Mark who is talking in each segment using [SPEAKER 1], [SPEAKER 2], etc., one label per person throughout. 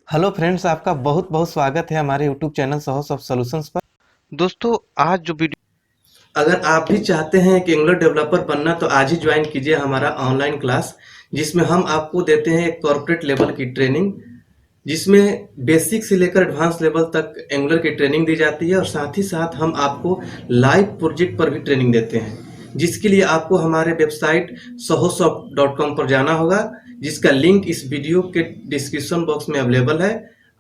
[SPEAKER 1] Hello friends, आपका बहुत बहुत स्वागत है हमारे YouTube channel source of solutions पर। दोस्तों, आज जो वीडियो अगर आप भी चाहते हैं कि एंगुलर डेवलपर बनना तो आज ही ज्वाइन कीजिए हमारा ऑनलाइन क्लास, जिसमें हम आपको देते हैं एक कॉर्पोरेट लेवल की ट्रेनिंग, जिसमें बेसिक से लेकर एडवांस लेवल तक एंगुलर की ट्रेनिंग दी जाती है और साथ ही साथ हम आपको लाइव प्रोजेक्ट पर भी ट्रेनिंग देते हैं, जिसके लिए आपको हमारे वेबसाइट sohosoft.com पर जाना होगा, जिसका लिंक इस वीडियो के डिस्क्रिप्शन बॉक्स में अवेलेबल है।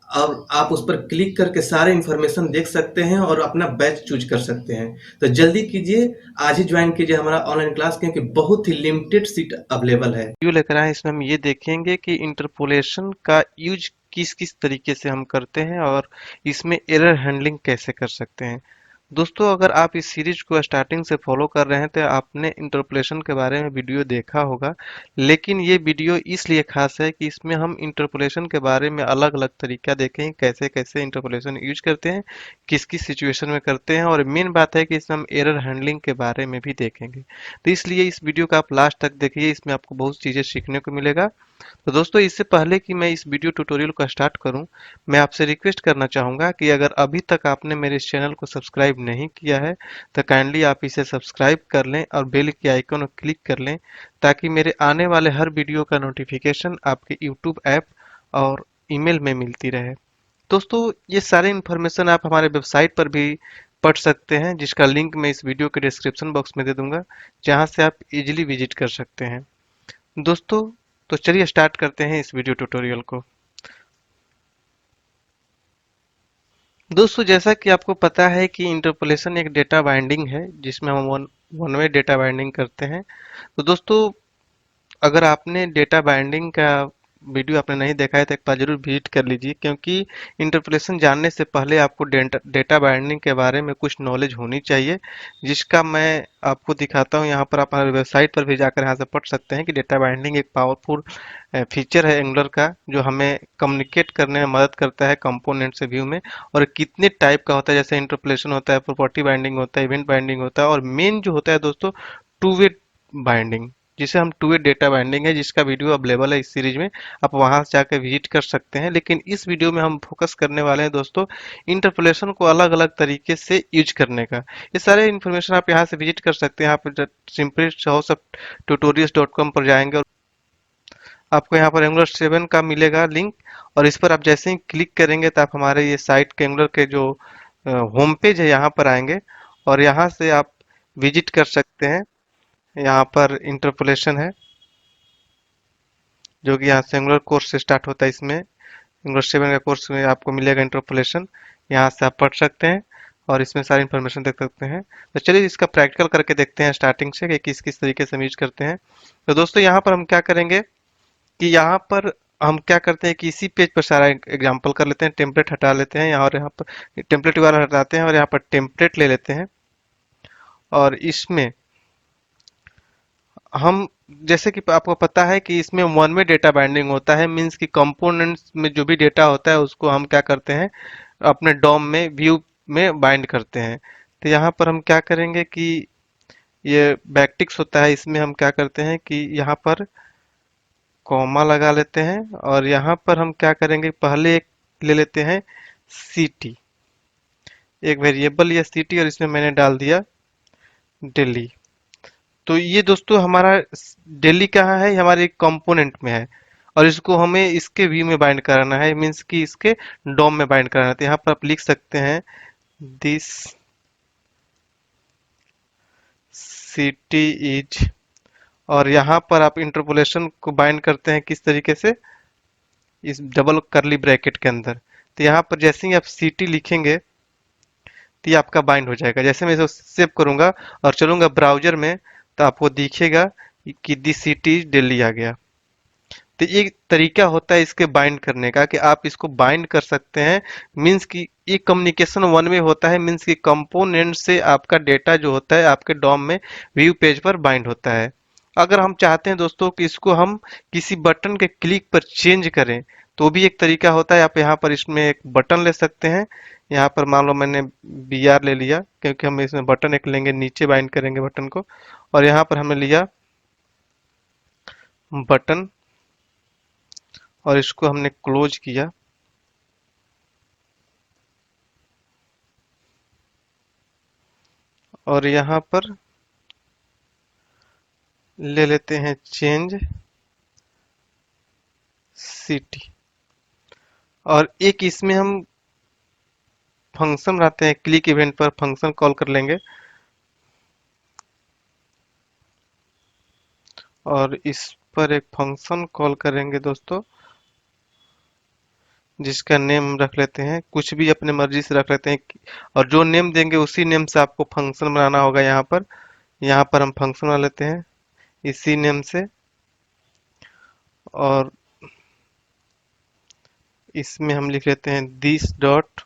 [SPEAKER 1] और आप उस पर क्लिक करके सारे इंफॉर्मेशन देख सकते हैं और अपना बैच चूज कर सकते हैं। तो जल्दी कीजिए, आज ही ज्वाइन कीजिए हमारा ऑनलाइन क्लास, क्योंकि बहुत ही लिमिटेड सीट अवेलेबल है। वीडियो लेकर आए, इसमें हम ये देखेंगे कि इंटरपोलेशन का यूज किस किस तरीके से हम करते हैं और इसमें एरर हैंडलिंग कैसे कर सकते हैं। दोस्तों, अगर आप इस सीरीज को स्टार्टिंग से फॉलो कर रहे हैं तो आपने इंटरपोलेशन के बारे में वीडियो देखा होगा, लेकिन ये वीडियो इसलिए खास है कि इसमें हम इंटरपोलेशन के बारे में अलग अलग तरीका देखेंगे, कैसे कैसे इंटरपोलेशन यूज करते हैं, किस किस सिचुएशन में करते हैं, और मेन बात है कि इसमें हम एरर हैंडलिंग के बारे में भी देखेंगे। तो इसलिए इस वीडियो को आप लास्ट तक देखिए, इसमें आपको बहुत चीजें सीखने को मिलेगा। तो दोस्तों, इससे पहले कि मैं इस वीडियो ट्यूटोरियल को स्टार्ट करूं, मैं आपसे रिक्वेस्ट करना चाहूंगा कि अगर अभी तक आपने मेरे इस चैनल को सब्सक्राइब नहीं किया है तो काइंडली आप इसे सब्सक्राइब कर लें और बेल के आइकन को क्लिक कर लें, ताकि मेरे आने वाले हर वीडियो का नोटिफिकेशन आपके यूट्यूब ऐप और ईमेल में मिलती रहे। दोस्तों, ये सारे इन्फॉर्मेशन आप हमारे वेबसाइट पर भी पढ़ सकते हैं, जिसका लिंक मैं इस वीडियो के डिस्क्रिप्शन बॉक्स में दे दूंगा, जहां से आप इजीली विजिट कर सकते हैं। दोस्तों, तो चलिए स्टार्ट करते हैं इस वीडियो ट्यूटोरियल को। दोस्तों, जैसा कि आपको पता है कि इंटरपोलेशन एक डेटा बाइंडिंग है, जिसमें हम वन वे डेटा बाइंडिंग करते हैं। तो दोस्तों, अगर आपने डेटा बाइंडिंग का वीडियो आपने नहीं देखा है तो एक बार जरूर विजिट कर लीजिए, क्योंकि इंटरपोलेशन जानने से पहले आपको डेटा बाइंडिंग के बारे में कुछ नॉलेज होनी चाहिए, जिसका मैं आपको दिखाता हूँ। यहाँ पर आप हमारे वेबसाइट पर भी जाकर यहाँ से पढ़ सकते हैं कि डेटा बाइंडिंग एक पावरफुल फीचर है एंगुलर का, जो हमें कम्युनिकेट करने में मदद करता है कंपोनेंट से व्यू में। और कितने टाइप का होता है, जैसे इंटरपोलेशन होता है, प्रॉपर्टी बाइंडिंग होता है, इवेंट बाइंडिंग होता है, और मेन जो होता है दोस्तों, टू वे बाइंडिंग, जिसे हम टू वे डेटा बाइंडिंग है, जिसका वीडियो अवेलेबल है इस सीरीज में। आप वहां से जाकर विजिट कर सकते हैं, लेकिन इस वीडियो में हम फोकस करने वाले हैं दोस्तों इंटरपोलेशन को अलग अलग तरीके से यूज करने का। ये सारे इन्फॉर्मेशन आप यहाँ से विजिट कर सकते हैं। आप सिंपली tutorials.com पर जाएंगे और आपको यहाँ पर एंगुलर 7 का मिलेगा लिंक, और इस पर आप जैसे ही क्लिक करेंगे तो आप हमारे ये साइट के एंगुलर के जो होम पेज है यहाँ पर आएंगे, और यहाँ से आप विजिट कर सकते हैं। यहाँ पर इंटरपोलेशन है, जो कि यहाँ से एंगुलर कोर्स से स्टार्ट होता है। इसमें एंगुलर 7 का कोर्स में आपको मिलेगा इंटरपोलेशन, यहाँ से आप पढ़ सकते हैं और इसमें सारी इन्फॉर्मेशन देख सकते हैं। तो चलिए इसका प्रैक्टिकल करके देखते हैं स्टार्टिंग से कि किस किस तरीके से हम यूज करते हैं। तो दोस्तों, यहाँ पर हम क्या करेंगे कि यहाँ पर हम क्या करते हैं कि इसी पेज पर सारा एग्जांपल कर लेते हैं, टेम्पलेट हटा लेते हैं यहाँ, और यहाँ पर टेम्पलेट वाला हटाते हैं और यहाँ पर टेम्पलेट ले लेते हैं। और इसमें हम, जैसे कि आपको पता है कि इसमें वन में डेटा बाइंडिंग होता है, मीन्स कि कंपोनेंट्स में जो भी डेटा होता है उसको हम क्या करते हैं, अपने डॉम में व्यू में बाइंड करते हैं। तो यहाँ पर हम क्या करेंगे कि ये बैकटिक्स होता है, इसमें हम क्या करते हैं कि यहाँ पर कॉमा लगा लेते हैं, और यहाँ पर हम क्या करेंगे, पहले एक ले लेते हैं सिटी, एक वेरिएबल या सिटी, और इसमें मैंने डाल दिया दिल्ली। तो ये दोस्तों हमारा दिल्ली कहाँ है, हमारे कंपोनेंट में है, और इसको हमें इसके व्यू में बाइंड कराना है, मीन्स कि इसके डॉम में बाइंड कराना है। तो यहाँ पर आप लिख सकते हैं दिस सिटी इज, और यहाँ पर आप इंटरपोलेशन को बाइंड करते हैं किस तरीके से, इस डबल करली ब्रैकेट के अंदर। तो यहाँ पर जैसे ही आप सिटी लिखेंगे तो ये आपका बाइंड हो जाएगा। जैसे मैं इसे सेव करूंगा और चलूंगा ब्राउजर में, तो आपको दिखेगा कि दी सिटी दिल्ली आ गया। तो ये तरीका होता है इसके बाइंड करने का, कि आप इसको बाइंड कर सकते हैं, मीन्स कि ये कम्युनिकेशन वन में होता है, मीन्स कि कंपोनेंट से आपका डेटा जो होता है आपके डॉम में व्यू पेज पर बाइंड होता है। अगर हम चाहते हैं दोस्तों कि इसको हम किसी बटन के क्लिक पर चेंज करें, तो भी एक तरीका होता है। आप यहाँ पर इसमें एक बटन ले सकते हैं। यहाँ पर मान लो मैंने बी आर ले लिया, क्योंकि हम इसमें बटन एक लेंगे, नीचे बाइंड करेंगे बटन को, और यहाँ पर हमने लिया बटन, और इसको हमने क्लोज किया। और यहाँ पर ले लेते हैं चेंज सिटी। और एक इसमें हम फंक्शन लाते हैं, क्लिक इवेंट पर फंक्शन कॉल कर लेंगे और इस पर एक फंक्शन कॉल करेंगे दोस्तों, जिसका नेम रख लेते हैं, कुछ भी अपने मर्जी से रख लेते हैं। और जो नेम देंगे उसी नेम से आपको फंक्शन बनाना होगा। यहाँ पर हम फंक्शन बना लेते हैं इसी नेम से। और इसमें हम लिख लेते हैं this dot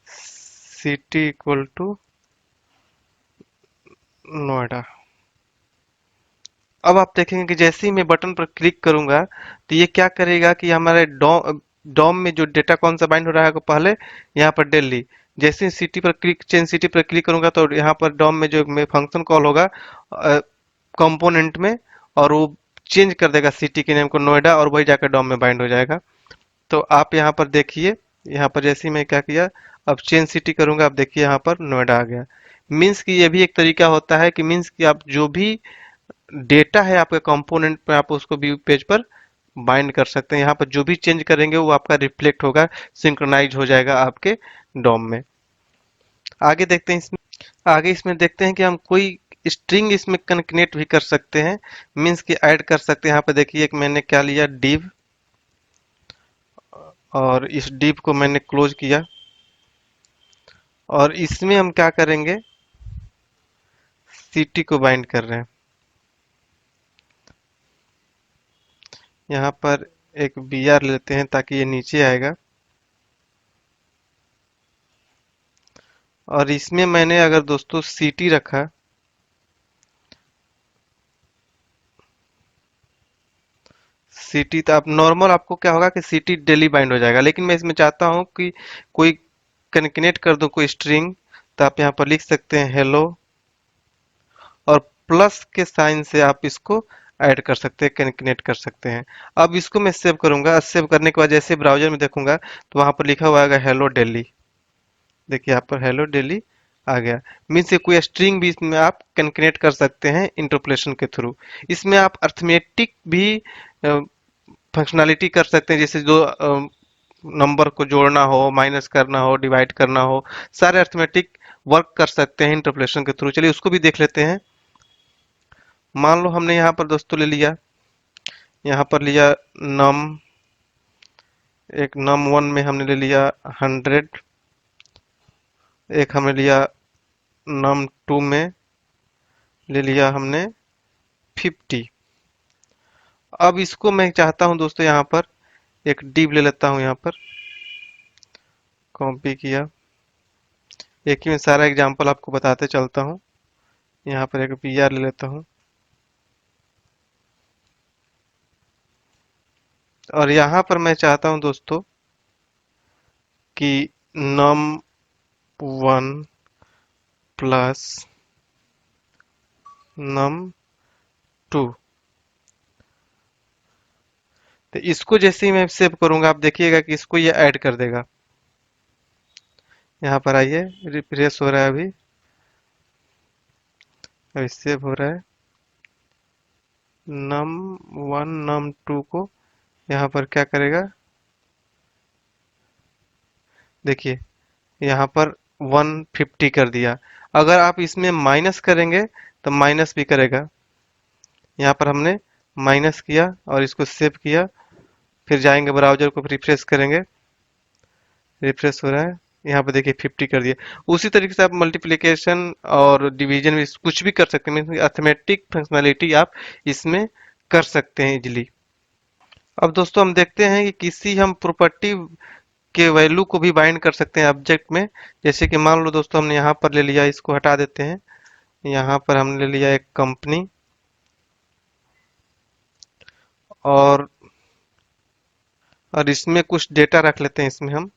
[SPEAKER 1] city equal to Noida. अब आप देखेंगे कि जैसे ही मैं बटन पर क्लिक करूंगा तो ये क्या करेगा कि हमारे डॉम में जो डेटा कौन सा बाइंड हो रहा है पहले यहाँ पर दिल्ली। जैसे ही सिटी पर क्लिक चेंज सिटी पर क्लिक करूंगा तो यहाँ पर डॉम में जो फंक्शन कॉल होगा कंपोनेंट में, और वो चेंज कर देगा सिटी के नेम को नोएडा, और वही जाकर डॉम में बाइंड हो जाएगा। तो आप यहाँ पर देखिए, यहाँ पर जैसे ही मैं क्या किया, अब चेंज सिटी करूंगा, आप देखिए यहाँ पर नोएडा आ गया। मीन्स कि ये भी एक तरीका होता है कि मीन्स कि आप जो भी डेटा है आपके कंपोनेंट पे आप उसको व्यू पेज पर बाइंड कर सकते हैं। यहाँ पर जो भी चेंज करेंगे वो आपका रिफ्लेक्ट होगा, सिंक्रोनाइज हो जाएगा आपके डॉम में। आगे देखते हैं इसमें देखते हैं कि हम कोई स्ट्रिंग इसमें कनेक्ट भी कर सकते हैं, मीन्स कि ऐड कर सकते हैं। यहाँ पे देखिए एक मैंने क्या लिया div, और इस div को मैंने क्लोज किया। और इसमें हम क्या करेंगे, सिटी को बाइंड कर रहे हैं। यहाँ पर एक br लेते हैं ताकि ये नीचे आएगा। और इसमें मैंने अगर दोस्तों सिटी रखा, सिटी तो आप नॉर्मल आपको क्या होगा कि सिटी डेली बाइंड हो जाएगा, लेकिन मैं इसमें चाहता हूं कि कोई कनेक्ट कर दूं कोई स्ट्रिंग। तो आप यहाँ पर लिख सकते हैं हेलो, और प्लस के साइन से आप इसको ऐड कर सकते हैं, कनेक्ट कर सकते हैं। अब इसको मैं सेव करूंगा, सेव करने के बाद जैसे ब्राउजर में देखूंगा तो वहां पर लिखा हुआ आएगा हेलो दिल्ली। देखिए यहाँ पर हेलो दिल्ली आ गया। मीन्स ये कोई स्ट्रिंग भी इसमें आप कनेक्ट कर सकते हैं इंटरपोलेशन के थ्रू। इसमें आप अर्थमेटिक भी फंक्शनैलिटी कर सकते हैं, जैसे जो नंबर को जोड़ना हो, माइनस करना हो, डिवाइड करना हो, सारे अर्थमेटिक वर्क कर सकते हैं इंटरपोलेशन के थ्रू। चलिए उसको भी देख लेते हैं। मान लो हमने यहाँ पर दोस्तों ले लिया, यहाँ पर लिया नम, एक नम वन में हमने ले लिया 100, एक हमने लिया नम टू में ले लिया हमने 50। अब इसको मैं चाहता हूं दोस्तों, यहाँ पर एक डिव ले लेता हूं, यहाँ पर कॉपी किया। एक ही में सारा एग्जांपल आपको बताते चलता हूं। यहाँ पर एक br ले लेता हूं, और यहाँ पर मैं चाहता हूं दोस्तों कि num one plus num two. तो इसको जैसे ही मैं सेव करूंगा आप देखिएगा कि इसको ये ऐड कर देगा। यहाँ पर आइए, रिफ्रेश हो रहा है अभी सेव हो रहा है। नम वन नम टू को यहाँ पर क्या करेगा, देखिए यहाँ पर 150 कर दिया। अगर आप इसमें माइनस करेंगे तो माइनस भी करेगा। यहाँ पर हमने माइनस किया और इसको सेव किया, फिर जाएंगे ब्राउजर को रिफ्रेश करेंगे, रिफ्रेश हो रहा है। यहाँ पर देखिए 50 कर दिया। उसी तरीके से आप मल्टीप्लिकेशन और डिवीजन में कुछ भी कर सकते हैं, अर्थमेटिक फंक्शनैलिटी आप इसमें कर सकते हैं इजिली। अब दोस्तों हम देखते हैं कि किसी हम प्रॉपर्टी के वैल्यू को भी बाइंड कर सकते हैं ऑब्जेक्ट में। जैसे कि मान लो दोस्तों हमने यहाँ पर ले लिया, इसको हटा देते हैं। यहाँ पर हमने ले लिया एक कंपनी, और इसमें कुछ डेटा रख लेते हैं इसमें हम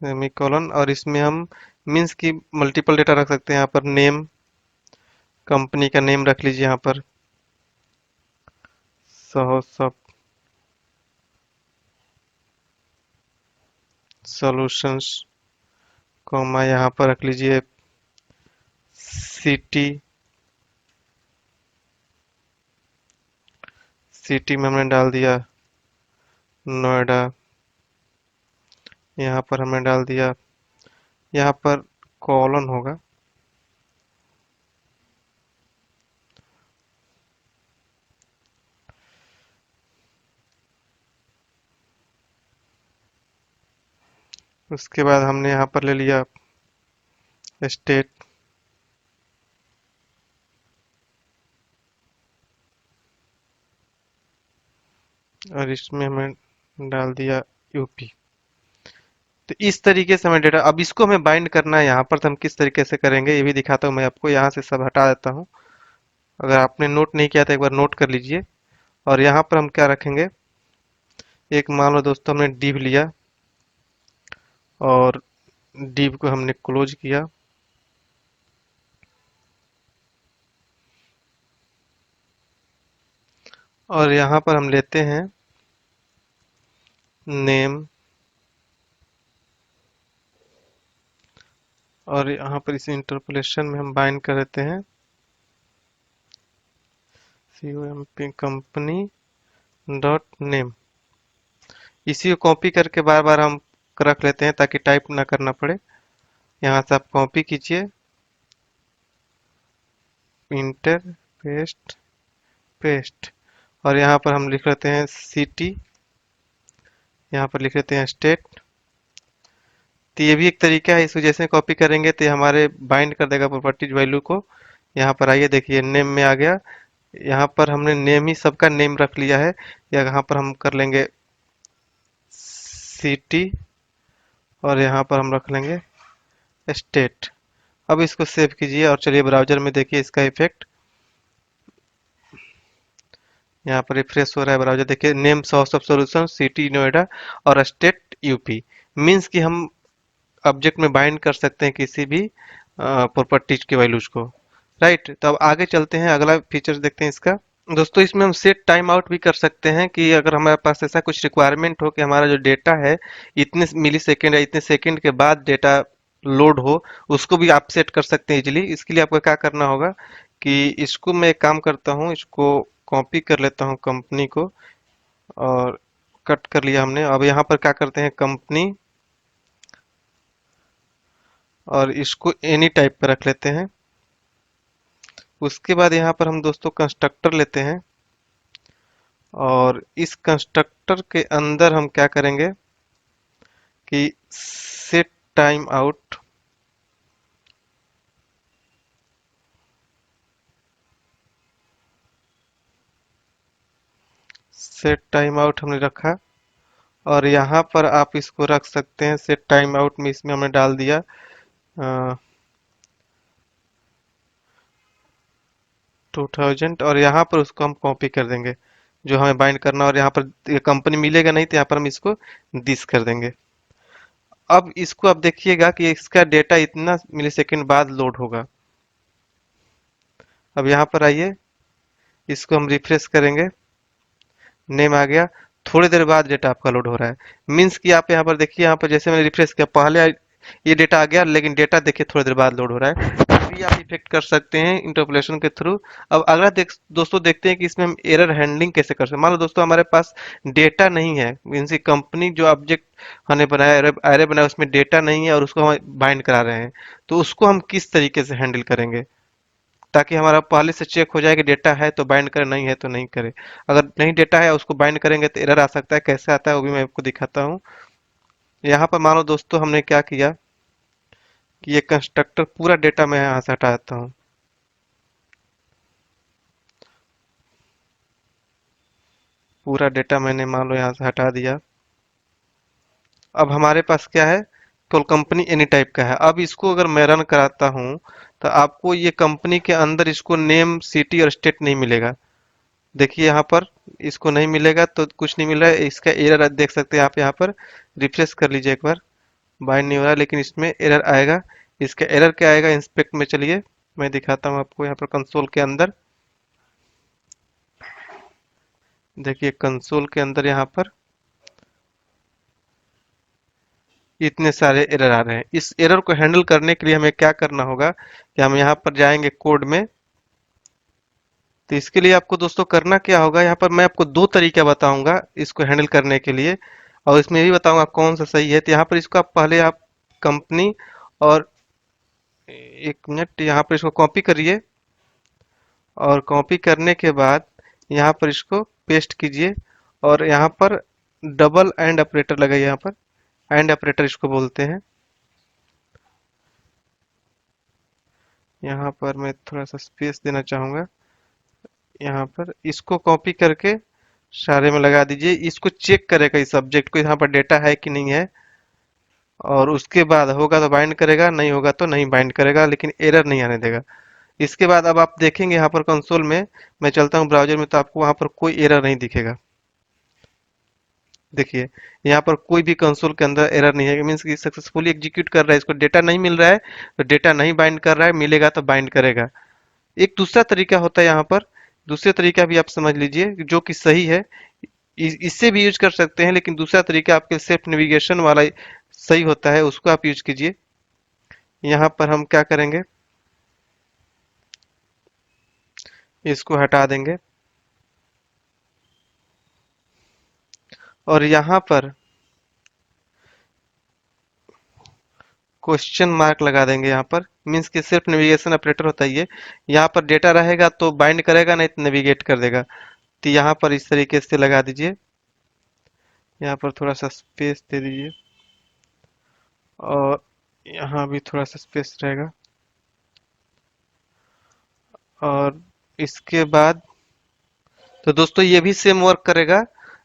[SPEAKER 1] सेमीकोलन, और इसमें हम मीन्स की मल्टीपल डेटा रख सकते हैं। यहाँ पर नेम, कंपनी का नेम रख लीजिए, यहाँ पर सॉल्यूशंस कॉमा यहाँ पर रख लीजिए सिटी। सिटी में हमने डाल दिया नोएडा। यहाँ पर हमने डाल दिया, यहाँ पर कॉलन होगा, उसके बाद हमने यहाँ पर ले लिया स्टेट। और इसमें हमें डाल दिया यूपी। तो इस तरीके से हमें डेटा, अब इसको हमें बाइंड करना है यहाँ पर, तो हम किस तरीके से करेंगे ये भी दिखाता हूँ मैं आपको। यहाँ से सब हटा देता हूँ, अगर आपने नोट नहीं किया तो एक बार नोट कर लीजिए। और यहाँ पर हम क्या रखेंगे, एक मान लो दोस्तों हमने div लिया और div को हमने क्लोज किया। और यहाँ पर हम लेते हैं नेम, और यहाँ पर इस इंटरपोलेशन में हम बाइंड कर देते हैं COMP कंपनी डॉट नेम। इसी को कॉपी करके बार बार हम रख लेते हैं ताकि टाइप ना करना पड़े। यहाँ से आप कॉपी कीजिए, इंटर, पेस्ट, पेस्ट, और यहाँ पर हम लिख लेते हैं सिटी, यहाँ पर लिख लेते हैं स्टेट। तो ये भी एक तरीका है, इसको जैसे कॉपी करेंगे तो ये हमारे बाइंड कर देगा प्रॉपर्टीज वैल्यू को। यहाँ पर आइए देखिए नेम में आ गया। यहाँ पर हमने नेम ही सबका नेम रख लिया है, या यहाँ पर हम कर लेंगे सिटी और यहाँ पर हम रख लेंगे स्टेट। अब इसको सेव कीजिए और चलिए ब्राउजर में देखिए इसका इफेक्ट। यहाँ पर रिफ्रेश हो रहा है ब्राउजर, देखिए name source of solution city Noida और स्टेट यूपी। मीन्स कि हम ऑब्जेक्ट में बाइंड कर सकते हैं किसी भी प्रॉपर्टीज के वैल्यूज को। राइट, तो अब आगे चलते हैं, अगला फीचर्स देखते हैं इसका। दोस्तों इसमें हम सेट टाइम आउट भी कर सकते हैं कि अगर हमारे पास ऐसा कुछ रिक्वायरमेंट हो कि हमारा जो डेटा है इतने मिली सेकेंड या इतने सेकेंड के बाद डेटा लोड हो, उसको भी आप सेट कर सकते हैं इजीली। इसके लिए आपको क्या करना होगा कि इसको मैं एक काम करता हूँ, इसको कॉपी कर लेता हूँ कंपनी को, और कट कर लिया हमने। अब यहाँ पर क्या करते हैं कंपनी, और इसको एनी टाइप पर रख लेते हैं। उसके बाद यहाँ पर हम दोस्तों कंस्ट्रक्टर लेते हैं, और इस कंस्ट्रक्टर के अंदर हम क्या करेंगे कि set time out, set time out हमने रखा। और यहाँ पर आप इसको रख सकते हैं सेट टाइम आउट में, इसमें हमने डाल दिया 2000, और यहाँ पर उसको हम कॉपी कर देंगे जो हमें बाइंड करना। और यहाँ पर कंपनी मिलेगा नहीं तो यहाँ पर हम इसको दिस कर देंगे। अब इसको आप देखिएगा कि इसका डेटा इतना मिलीसेकंड बाद लोड होगा। अब यहाँ पर आइए, इसको हम रिफ्रेश करेंगे, नेम आ गया, थोड़ी देर बाद डेटा आपका लोड हो रहा है। मीन्स कि आप यहाँ पर देखिए, यहाँ पर जैसे मैंने रिफ्रेश किया पहले ये डेटा आ गया, लेकिन डेटा देखिए थोड़ी देर बाद लोड हो रहा है। ये भी आप इफेक्ट कर सकते हैं इंटरपोलेशन के थ्रू। अब अगला दोस्तों देखते हैं कि इसमें हम एरर हैंडलिंग कैसे कर सकते हैं। मान लो दोस्तों हमारे पास डेटा नहीं है, मीन्स कंपनी जो ऑब्जेक्ट हमने बनाया, एरे बनाया, उसमें डेटा नहीं है और उसको हम बाइंड करा रहे हैं, तो उसको हम किस तरीके से हैंडल करेंगे ताकि हमारा पहले से चेक हो जाए कि डेटा है तो बाइंड करे, नहीं है तो नहीं करे। अगर नहीं डेटा है उसको बाइंड करेंगे तो एरर आ सकता है, कैसे आता है वो भी मैं आपको दिखाता हूँ। यहाँ पर मानो दोस्तों हमने क्या किया कि ये कंस्ट्रक्टर पूरा डेटा मैं यहाँ से हटा देता हूँ। पूरा डेटा मैंने मान लो यहाँ से हटा दिया। अब हमारे पास क्या है, केवल कंपनी एनी टाइप का है। अब इसको अगर मैं रन कराता हूँ तो आपको ये कंपनी के अंदर इसको नेम सिटी और स्टेट नहीं मिलेगा। देखिए यहाँ पर इसको नहीं मिलेगा तो कुछ नहीं मिल रहा है, इसका एरर देख सकते हैं आप। यहाँ पर रिफ्रेश कर लीजिए एक बार, बाइंड नहीं हो रहा है, लेकिन इसमें एरर आएगा। इसका एरर क्या आएगा, इंस्पेक्ट में चलिए मैं दिखाता हूँ आपको। यहाँ पर कंसोल के अंदर देखिए, कंसोल के अंदर यहाँ पर इतने सारे एरर आ रहे हैं। इस एरर को हैंडल करने के लिए हमें क्या करना होगा कि हम यहाँ पर जाएंगे कोड में। तो इसके लिए आपको दोस्तों करना क्या होगा, यहाँ पर मैं आपको दो तरीका बताऊंगा इसको हैंडल करने के लिए, और इसमें ये भी बताऊंगा कौन सा सही है। तो यहाँ पर इसको आप पहले आप कंपनी और एक मिनट यहाँ पर इसको कॉपी करिए, और कॉपी करने के बाद यहाँ पर इसको पेस्ट कीजिए, और यहाँ पर डबल एंड ऑपरेटर लगाइए। यहाँ पर एंड ऑपरेटर इसको बोलते हैं। यहाँ पर मैं थोड़ा सा स्पेस देना चाहूंगा। यहाँ पर इसको कॉपी करके सारे में लगा दीजिए। इसको चेक करेगा इस सब्जेक्ट को, यहाँ पर डेटा है कि नहीं है, और उसके बाद होगा तो बाइंड करेगा, नहीं होगा तो नहीं बाइंड करेगा, लेकिन एरर नहीं आने देगा। इसके बाद अब आप देखेंगे यहाँ पर कंसोल में, मैं चलता हूँ ब्राउजर में, तो आपको वहाँ पर कोई एरर नहीं दिखेगा। देखिए यहाँ पर कोई भी कंसोल के अंदर एरर नहीं है, मीन्स कि सक्सेसफुली एग्जीक्यूट कर रहा है। इसको डेटा नहीं मिल रहा है तो डेटा नहीं बाइंड कर रहा है, मिलेगा तो बाइंड करेगा। एक दूसरा तरीका होता है यहाँ पर, दूसरे तरीका भी आप समझ लीजिए जो कि सही है। इससे भी यूज कर सकते हैं, लेकिन दूसरा तरीका आपके सेल्फ नेविगेशन वाला सही होता है, उसको आप यूज कीजिए। यहाँ पर हम क्या करेंगे, इसको हटा देंगे और यहाँ पर क्वेश्चन मार्क लगा देंगे। यहाँ पर मीन्स कि सिर्फ नेविगेशन ऑपरेटर होता है ये। यहाँ पर डेटा रहेगा तो बाइंड करेगा, नहीं तो नेविगेट कर देगा। तो यहाँ पर इस तरीके से लगा दीजिए। यहाँ पर थोड़ा सा स्पेस दे दीजिए, और यहाँ भी थोड़ा सा स्पेस रहेगा। और इसके बाद तो दोस्तों ये भी सेम वर्क करेगा।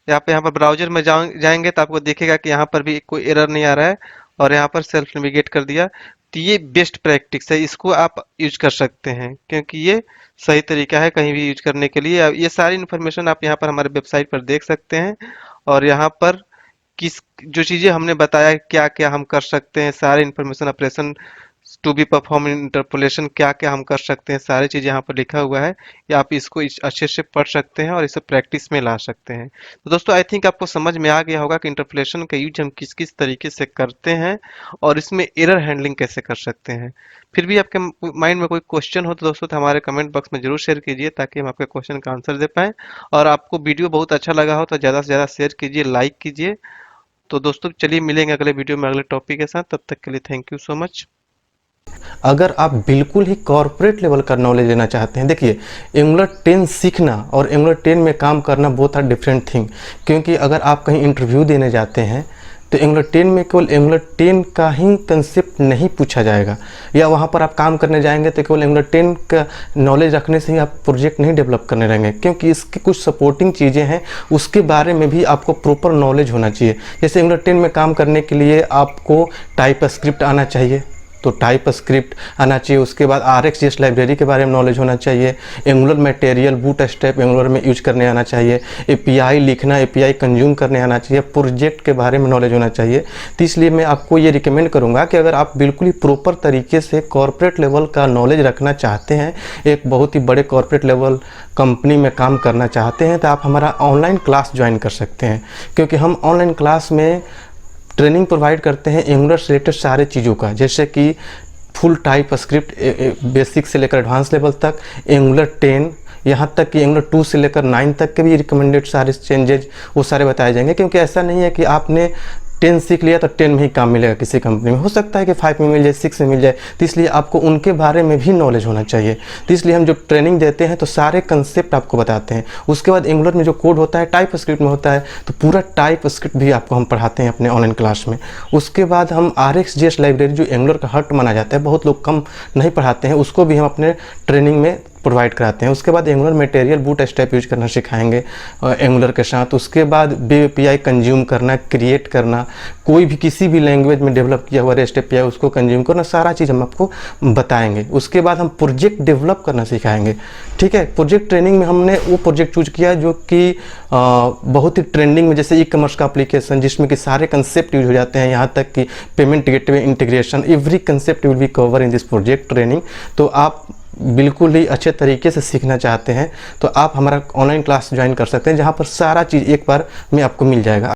[SPEAKER 1] यहाँ पर ब्राउजर में जाएंगे तो आपको दिखेगा कि यहाँ पर भी कोई एरर नहीं आ रहा है, और यहाँ पर सेल्फ नेविगेट कर दिया। तो ये बेस्ट प्रैक्टिस है, इसको आप यूज कर सकते हैं, क्योंकि ये सही तरीका है कहीं भी यूज करने के लिए। ये सारी इन्फॉर्मेशन आप यहाँ पर हमारे वेबसाइट पर देख सकते हैं, और यहाँ पर किस जो चीजें हमने बताया क्या क्या हम कर सकते हैं, सारे information operation to be perform interpolation क्या क्या हम कर सकते हैं, सारी चीजें यहाँ पर लिखा हुआ है। या आप इसको अच्छे से पढ़ सकते हैं और इसे प्रैक्टिस में ला सकते हैं। तो दोस्तों आई थिंक आपको समझ में आ गया होगा कि इंटरपोलेशन का यूज हम किस किस तरीके से करते हैं, और इसमें एरर हैंडलिंग कैसे कर सकते हैं। फिर भी आपके माइंड में कोई क्वेश्चन हो तो दोस्तों हमारे कमेंट बॉक्स में जरूर शेयर कीजिए, ताकि हम आपके क्वेश्चन का आंसर दे पाएं। और आपको वीडियो बहुत अच्छा लगा हो तो ज़्यादा से ज़्यादा शेयर कीजिए, लाइक कीजिए। तो दोस्तों चलिए मिलेंगे अगले वीडियो में अगले टॉपिक के साथ, तब तक के लिए थैंक यू सो मच।
[SPEAKER 2] अगर आप बिल्कुल ही कॉर्पोरेट लेवल का नॉलेज लेना चाहते हैं, देखिए एंगुलर 10 सीखना और एंगुलर 10 में काम करना बहुत आर डिफरेंट थिंग। क्योंकि अगर आप कहीं इंटरव्यू देने जाते हैं तो एंगुलर 10 में केवल एंगुलर 10 का ही कंसेप्ट नहीं पूछा जाएगा, या वहाँ पर आप काम करने जाएंगे तो केवल एंगुलर 10 का नॉलेज रखने से ही आप प्रोजेक्ट नहीं डेवलप करने रहेंगे, क्योंकि इसकी कुछ सपोर्टिंग चीज़ें हैं, उसके बारे में भी आपको प्रॉपर नॉलेज होना चाहिए। जैसे एंगुलर 10 में काम करने के लिए आपको टाइप स्क्रिप्ट आना चाहिए, तो टाइप स्क्रिप्ट आना चाहिए। उसके बाद RxJS लाइब्रेरी के बारे में नॉलेज होना चाहिए। एंगुलर मटेरियल बूटस्ट्रैप एंगुलर में यूज करने आना चाहिए। API लिखना, API कंज्यूम करने आना चाहिए। प्रोजेक्ट के बारे में नॉलेज होना चाहिए। तो इसलिए मैं आपको ये रिकमेंड करूंगा कि अगर आप बिल्कुल ही प्रॉपर तरीके से कॉर्पोरेट लेवल का नॉलेज रखना चाहते हैं, एक बहुत ही बड़े कॉर्पोरेट लेवल कंपनी में काम करना चाहते हैं, तो आप हमारा ऑनलाइन क्लास ज्वाइन कर सकते हैं। क्योंकि हम ऑनलाइन क्लास में ट्रेनिंग प्रोवाइड करते हैं एंगुलर से रिलेटेड सारे चीज़ों का, जैसे कि फुल टाइप स्क्रिप्ट बेसिक से लेकर एडवांस लेवल तक, एंगुलर 10 यहाँ तक कि एंगुलर 2 से लेकर 9 तक के भी रिकमेंडेड सारे चेंजेज वो सारे बताए जाएंगे। क्योंकि ऐसा नहीं है कि आपने 10 सीख लिया तो 10 में ही काम मिलेगा किसी कंपनी में, हो सकता है कि 5 में मिल जाए, 6 में मिल जाए। तो इसलिए आपको उनके बारे में भी नॉलेज होना चाहिए। तो इसलिए हम जो ट्रेनिंग देते हैं तो सारे कंसेप्ट आपको बताते हैं। उसके बाद एंगुलर में जो कोड होता है टाइप स्क्रिप्ट में होता है, तो पूरा टाइप स्क्रिप्ट भी आपको हम पढ़ाते हैं अपने ऑनलाइन क्लास में। उसके बाद हम RxJS लाइब्रेरी जो एंगुलर का हर्ट माना जाता है, बहुत लोग कम नहीं पढ़ाते हैं, उसको भी हम अपने ट्रेनिंग में प्रोवाइड कराते हैं। उसके बाद एंगुलर मटेरियल बूटस्ट्रैप यूज करना सिखाएंगे एंगुलर के साथ। उसके बाद वेब API कंज्यूम करना, क्रिएट करना, कोई भी किसी भी लैंग्वेज में डेवलप किया हुआ REST API उसको कंज्यूम करना, सारा चीज़ हम आपको बताएंगे। उसके बाद हम प्रोजेक्ट डेवलप करना सिखाएंगे। ठीक है, प्रोजेक्ट ट्रेनिंग में हमने वो प्रोजेक्ट चूज किया जो कि बहुत ही ट्रेंडिंग में, जैसे ई-कॉमर्स का एप्लीकेशन जिसमें कि सारे कंसेप्ट यूज हो जाते हैं, यहाँ तक कि payment gateway integration, every concept will be cover in this project training. तो आप बिल्कुल ही अच्छे तरीके से सीखना चाहते हैं तो आप हमारा ऑनलाइन क्लास ज्वाइन कर सकते हैं, जहाँ पर सारा चीज़ एक बार में आपको मिल जाएगा।